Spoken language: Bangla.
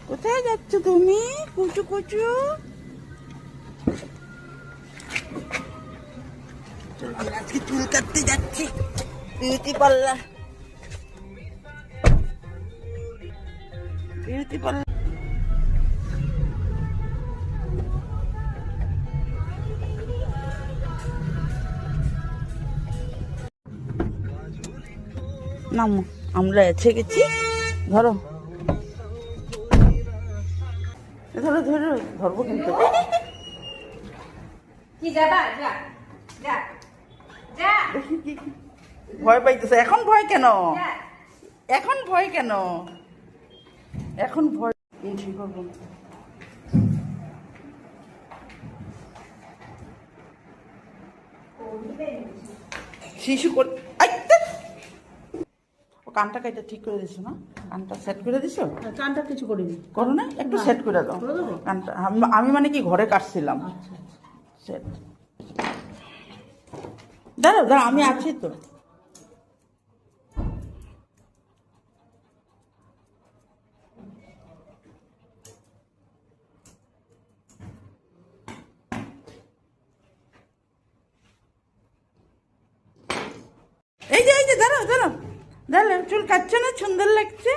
কোথায় যাচ্ছ তুমি কুচু কুচু? আজকে চুল কাটতে যাচ্ছি বিউটি পার্লার। বিউটি পার্লার নামো, আমরা এসে গেছি। ধরো ধরো ধরো, ধরবো কিন্তু। ভয় পাইতেছে এখন? ভয় কেন? এখন ভয় কেন? এখন ভয় ঠিক করবো। শিশু করে কানটা কাইটা ঠিক করে দিছো না? কানটা সেট করে দিছো? কানটা কিছু করিনি। করো না, একটু সেট করে দাও কানটা। আমি মানে কি ঘরে কাটছিলাম। সেট দাঁড়াও দাঁড়াও, আমি আছি তো। এই যে দাঁড়াও দাঁড়াও দাঁড়াও, চুল কাটছে না? সুন্দর লাগছে।